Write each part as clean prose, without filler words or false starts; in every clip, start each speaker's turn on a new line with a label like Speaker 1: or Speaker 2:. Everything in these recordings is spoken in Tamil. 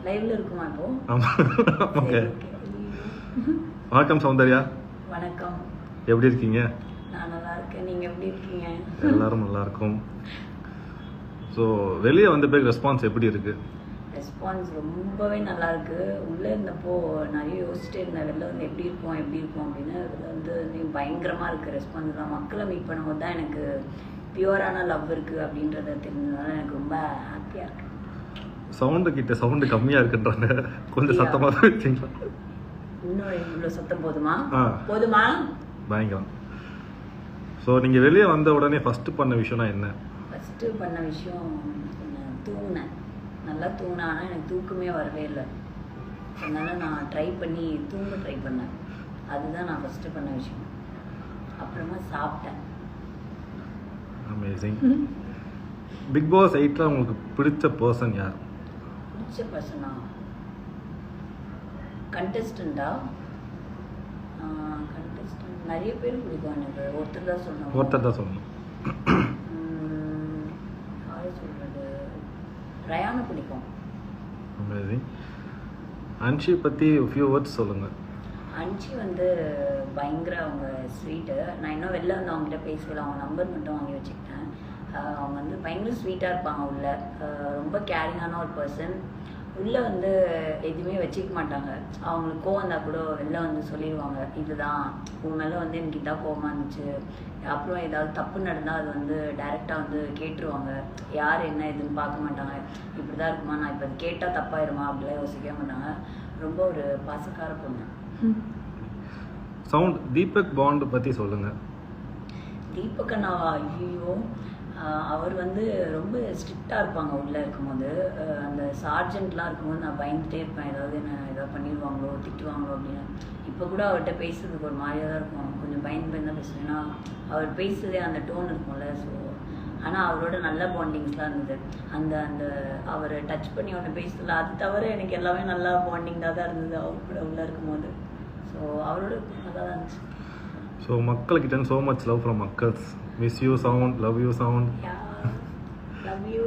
Speaker 1: லைவ்ல இருக்குமா இப்போ?
Speaker 2: ஆமா. ஓகே. வணக்கம் சௌந்தர்யா.
Speaker 1: வணக்கம்.
Speaker 2: எப்படி இருக்கீங்க?
Speaker 1: நான் நல்லா இருக்கேன். நீங்க எப்படி இருக்கீங்க?
Speaker 2: எல்லாரும் நல்லா இருக்கும். ஸோ வெளியே வந்த பிறகு ரெஸ்பான்ஸ் எப்படி இருக்கு?
Speaker 1: ரெஸ்பான்ஸ் ரொம்பவே நல்லா இருக்கு. உள்ள இருந்தப்போ நிறைய யோசிச்சுட்டே இருந்தேன், வெளில வந்து எப்படி இருக்கும் அப்படின்னு. அதில் வந்து பயங்கரமா இருக்கு ரெஸ்பான்ஸ் தான். மக்களை மீட் பண்ணும்போது தான் எனக்கு பியூரான லவ் இருக்கு அப்படின்றத தெரிஞ்சதுனால எனக்கு ரொம்ப ஹாப்பியா இருக்கு.
Speaker 2: சவுண்டு கம்மியா இருக்குன்றாங்க, கொஞ்சம் சத்தமா வச்சுங்களா?
Speaker 1: இன்னும் இவ்வளோ சத்தம் போதுமா?
Speaker 2: ஆ.
Speaker 1: போதுமா?
Speaker 2: பயங்கரம். ஸோ நீங்கள் வெளியே வந்த உடனே ஃபஸ்ட்டு பண்ண விஷயம்னா என்ன?
Speaker 1: ஃபஸ்ட்டு பண்ண விஷயம் தூங்கினேன். நல்லா தூங்கினேன். ஆனால் எனக்கு தூக்கமே வரவே இல்லை. அதனால நான் ட்ரை பண்ணேன். அதுதான் நான் ஃபஸ்ட்டு பண்ண விஷயம். அப்புறமா சாப்பிட்டேன்.
Speaker 2: அமேசிங். பிக் பாஸ் 8ல உங்களுக்கு பிடிச்ச பர்சன் யார்?
Speaker 1: பிடிச்ச பர்சனா? கண்டெஸ்டண்டா? கண்டெஸ்டன்ட் நிறைய பேர் பிடிக்கும் எனக்கு. ஒருத்தர் தான் சொல்லணும். யாரை சொல்கிறது? ரயானை பிடிக்கும்.
Speaker 2: அமேசிங். அன்ஷி பற்றி ஃபியூ வேர்ட்ஸ் சொல்லுங்கள்.
Speaker 1: அன்ஷி வந்து பயங்கர அவங்க ஸ்வீட்டு. நான் இன்னும் வெளில வந்து அவங்ககிட்ட பேசல, அவங்க நம்பர் மட்டும் வாங்கி வச்சுக்கிட்டேன். அவங்க வந்து பயங்கர ஸ்வீட்டாக இருப்பாங்க. உள்ள ரொம்ப கேரிங்கான ஒரு பர்சன். உள்ளே வந்து எதுவுமே வச்சுக்க மாட்டாங்க. அவங்களுக்கு கோவம் வந்தால் கூட வெளில வந்து சொல்லிடுவாங்க, இதுதான் உன் மேலே வந்து எனக்கு இதான் கோவமாக இருந்துச்சு. அப்புறம் ஏதாவது தப்பு நடந்தால் அது வந்து டைரெக்டாக வந்து கேட்டுருவாங்க. யார் என்ன எதுன்னு பார்க்க மாட்டாங்க. இப்படி தான் இருக்குமா, நான் இப்போ அது கேட்டால் தப்பாயிருமா அப்படிலாம் யோசிக்க மாட்டாங்க. ரொம்ப ஒரு பாசக்கார பொண்ணு.
Speaker 2: சவுண்ட் தீபக் பாண்ட் பற்றி சொல்லுங்கள்.
Speaker 1: தீபக் அண்ணாவா? ஐயோ, அவர் வந்து ரொம்ப ஸ்ட்ரிக்டாக இருப்பாங்க உள்ளே இருக்கும்போது. அந்த சார்ஜென்ட்லாம் இருக்கும்போது நான் பயந்துகிட்டே இருப்பேன், ஏதாவது பண்ணிடுவாங்களோ திட்டுவாங்களோ அப்படின்னு. இப்போ கூட அவர்கிட்ட பேசுறதுக்கு ஒரு மாதிரியாக தான் இருக்கும். கொஞ்சம் பயந்து தான் பேசுவேன். ஏன்னா அவர் பேசுறதே அந்த டோன் இருக்கும்ல. ஸோ ஆனால் அவரோட நல்ல பாண்டிங்ஸ்லாம் இருந்தது. அந்த அந்த அவர் டச் பண்ணி அவனை பேசல, அது தவிர எனக்கு எல்லாமே நல்லா பாண்டிங்காக தான் இருந்தது அவர் கூட உள்ளே இருக்கும்போது. ஸோ அவரோட நல்லா தான் இருந்துச்சு.
Speaker 2: ஸோ மக்கள்கிட்ட so much love from மக்கள்ஸ். Miss you sound, love you sound.
Speaker 1: Yeah, love you.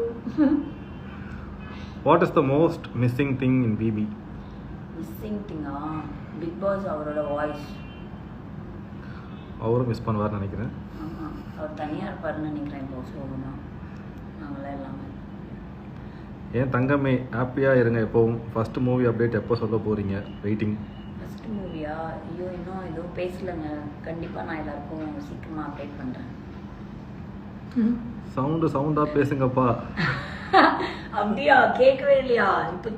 Speaker 2: What is the most missing thing in BB?
Speaker 1: Missing thing Bigg Boss அவரோட வாய்ஸ்.
Speaker 2: அவரும் மிஸ் பண்ணுவார்னு நினைக்கிறேன்.
Speaker 1: ஆமாம், அவர் தனியாக இருப்பாருன்னு நினைக்கிறேன். இப்போ சொல்லணும் நாங்களாம் எல்லாமே.
Speaker 2: ஏன் தங்கமே ஹாப்பியாக இருங்க எப்போவும். ஃபஸ்ட்டு மூவி அப்டேட் எப்போ சொல்ல போகிறீங்க? வெயிட்டிங்.
Speaker 1: ஃபஸ்ட்டு மூவியா? ஐயோ, இன்னும் எதுவும் பேசலைங்க. கண்டிப்பாக நான் எல்லாருக்கும் சீக்கிரமாக அப்டேட் பண்ணுறேன்.
Speaker 2: சவுண்டாக பேசுங்கப்பா.
Speaker 1: அப்படியா? கேட்கவே இல்லையா? இப்போ